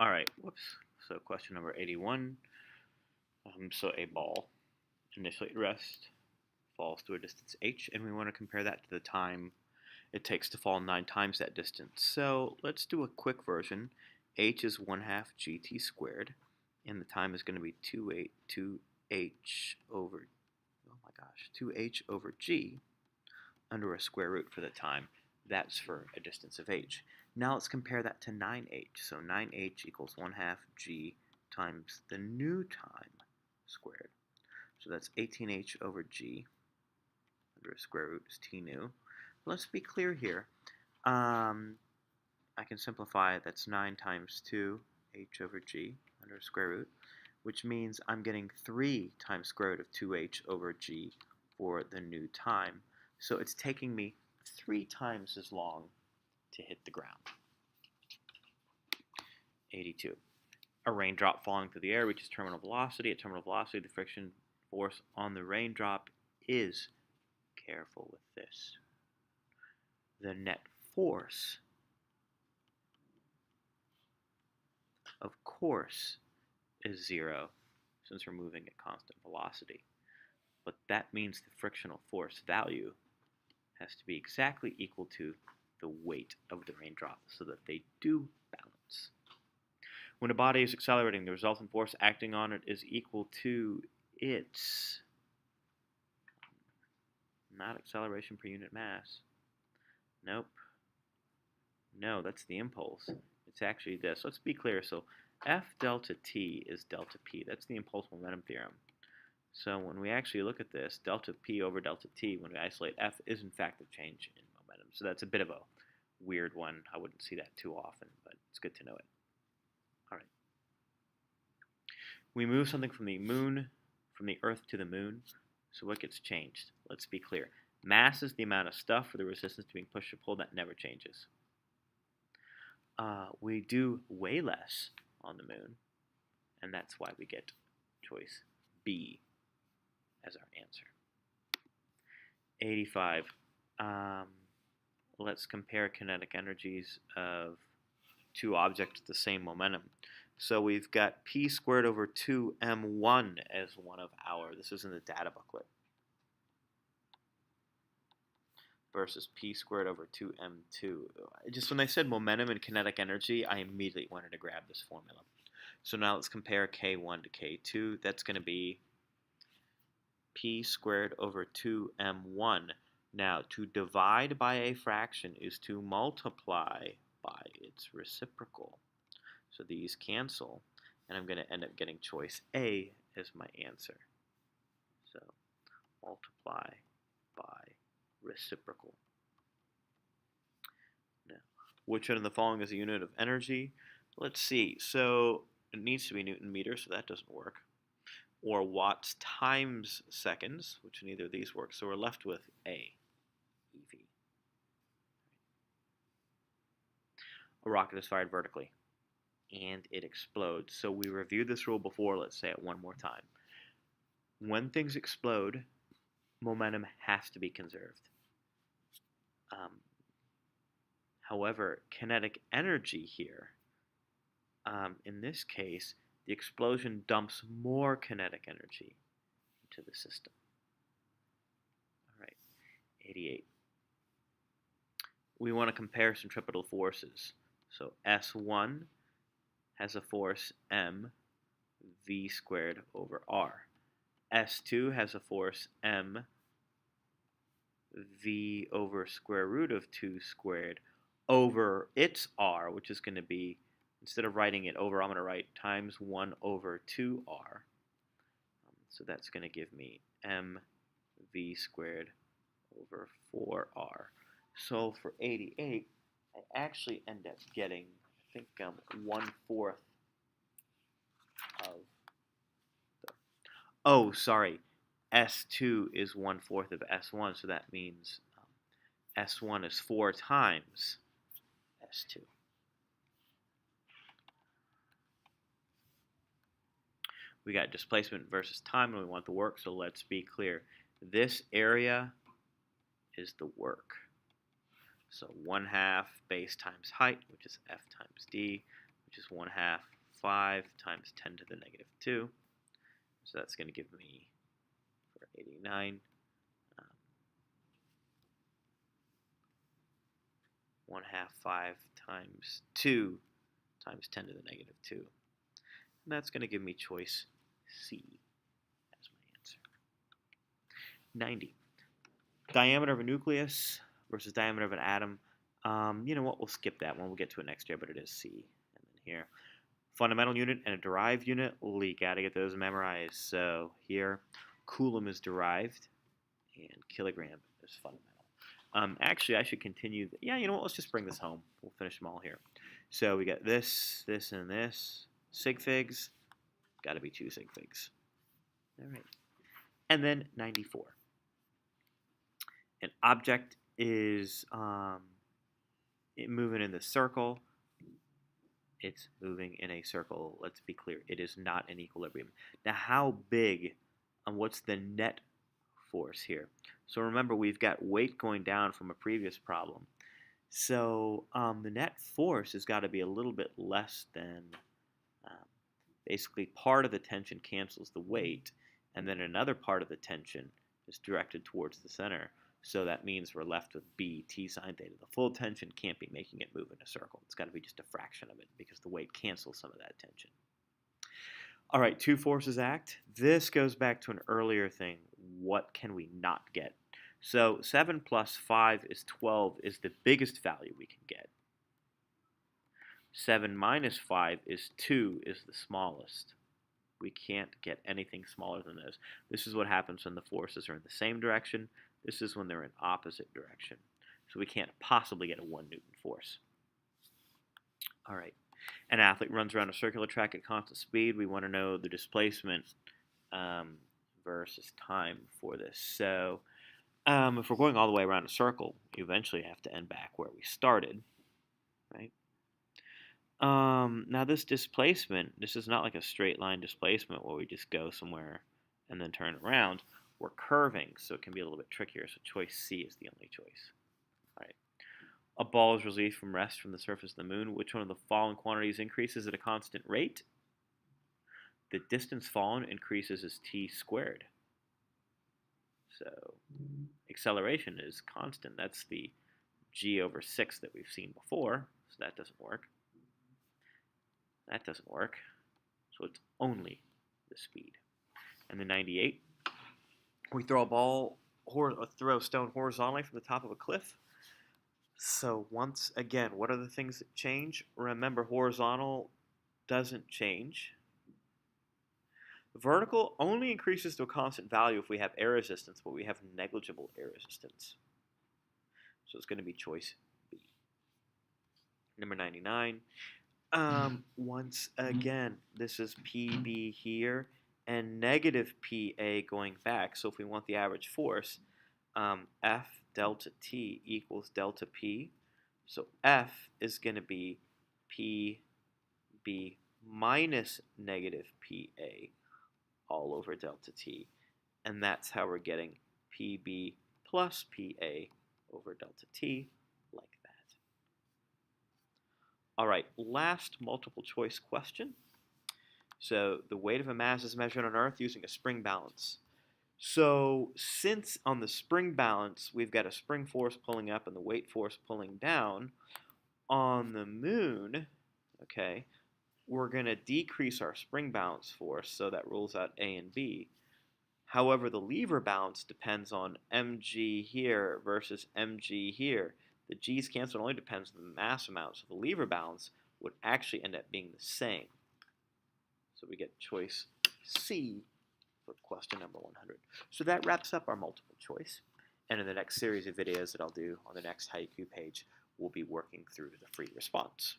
All right, whoops. So question number 81. So a ball initially at rest falls to a distance h, and we want to compare that to the time it takes to fall 9 times that distance. So let's do a quick version. H is 1/2 gt squared, and the time is going to be 2h over, oh my gosh, 2h over g under a square root for the time. That's for a distance of h. Now let's compare that to 9h. So 9h equals 1/2 g times the new time squared. So that's 18h over g under a square root is t new. Let's be clear here. I can simplify it. That's 9 times 2, h over g under square root, which means I'm getting 3 times square root of 2h over g for the new time. So it's taking me 3 times as long to hit the ground. 82. A raindrop falling through the air reaches terminal velocity. At terminal velocity, the friction force on the raindrop is, careful with this, the net force, of course, is 0 since we're moving at constant velocity. But that means the frictional force value has to be exactly equal to the weight of the raindrop so that they do balance. When a body is accelerating, the resultant force acting on it is equal to its, not acceleration per unit mass. Nope. No, that's the impulse. It's actually this. Let's be clear. So F delta T is delta P. That's the impulse momentum theorem. So when we actually look at this, delta P over delta T, when we isolate F, is in fact the change in momentum. So that's a bit of a weird one. I wouldn't see that too often, but it's good to know it. All right. We move something from the moon, from the Earth to the moon. So what gets changed? Let's be clear. Mass is the amount of stuff for the resistance to being pushed or pulled. That never changes. We do way less on the moon, and that's why we get choice B as our answer. 85. Let's compare kinetic energies of two objects with the same momentum. So we've got p squared over 2m1 as one of our, this is in the data booklet, versus p squared over 2m2. Just when they said momentum and kinetic energy, I immediately wanted to grab this formula. So now let's compare k1 to k2. That's going to be p squared over 2m1. Now, to divide by a fraction is to multiply by its reciprocal. So these cancel, and I'm going to end up getting choice A as my answer. So multiply by reciprocal. Now, which one of the following is a unit of energy? Let's see. So it needs to be Newton meter, so that doesn't work. Or watts times seconds, which neither of these work. So we're left with A, EV. A rocket is fired vertically, and it explodes. So we reviewed this rule before. Let's say it one more time. When things explode, momentum has to be conserved. However, kinetic energy here, in this case, the explosion dumps more kinetic energy into the system. All right, 88. We want to compare centripetal forces. So S1 has a force m v squared over r. S2 has a force m v over square root of 2 squared over its r, which is going to be, instead of writing it over, I'm going to write times 1 over 2r. So that's going to give me mv squared over 4r. So for 88, I actually end up getting, I think, 1/4 of the, oh, sorry, S2 is 1/4 of S1, so that means S1 is 4 times S2. We got displacement versus time, and we want the work, so let's be clear. This area is the work. So 1/2 base times height, which is F times D, which is 1/2 5 times 10 to the negative 2. So that's going to give me, for 89, 1/2 5 times 2 times 10 to the negative 2. And that's going to give me choice C as my answer. 90. Diameter of a nucleus versus diameter of an atom. You know what? We'll skip that one. We'll get to it next year, but it is C. And then here, fundamental unit and a derived unit. We got to get those memorized. So here, coulomb is derived, and kilogram is fundamental. Actually, I should continue. Yeah, you know what? Let's just bring this home. We'll finish them all here. So we got this, this, and this. Sig figs. Got to be 2 sig figs. All right. And then 94. An object is moving in the circle. It's moving in a circle. Let's be clear. It is not in equilibrium. Now, how big and what's the net force here? So remember, we've got weight going down from a previous problem. So the net force has got to be a little bit less than, basically part of the tension cancels the weight, and then another part of the tension is directed towards the center. So that means we're left with B, T sine theta. The full tension can't be making it move in a circle. It's got to be just a fraction of it because the weight cancels some of that tension. All right, 2 forces act. This goes back to an earlier thing. What can we not get? So 7 plus 5 is 12 is the biggest value we can get. 7 minus 5 is 2 is the smallest. We can't get anything smaller than this. This is what happens when the forces are in the same direction. This is when they're in opposite direction. So we can't possibly get a 1 Newton force. All right. An athlete runs around a circular track at constant speed. We want to know the displacement versus time for this. So if we're going all the way around a circle, you eventually have to end back where we started, right? Now this displacement, this is not like a straight line displacement where we just go somewhere and then turn around. We're curving, so it can be a little bit trickier. So choice C is the only choice. All right. A ball is released from rest from the surface of the moon. Which one of the following quantities increases at a constant rate? The distance fallen increases as t squared. So acceleration is constant. That's the g over 6 that we've seen before. So that doesn't work. That doesn't work. So it's only the speed. And the 98. We throw a stone horizontally from the top of a cliff. So once again, what are the things that change? Remember, horizontal doesn't change. Vertical only increases to a constant value if we have air resistance, but we have negligible air resistance. So it's going to be choice B. Number 99. Once again, this is PB here and negative PA going back. So if we want the average force, F delta T equals delta P. So F is going to be PB minus negative PA all over delta T. And that's how we're getting PB plus PA over delta T, like that. All right, last multiple choice question. So the weight of a mass is measured on Earth using a spring balance. So since on the spring balance, we've got a spring force pulling up and the weight force pulling down, on the moon, okay, we're going to decrease our spring balance force, so that rules out A and B. However, the lever balance depends on mg here versus mg here. The g's cancel, only depends on the mass amount, so the lever balance would actually end up being the same. So we get choice C for question number 100. So that wraps up our multiple choice. And in the next series of videos that I'll do on the next Haiku page, we'll be working through the free response.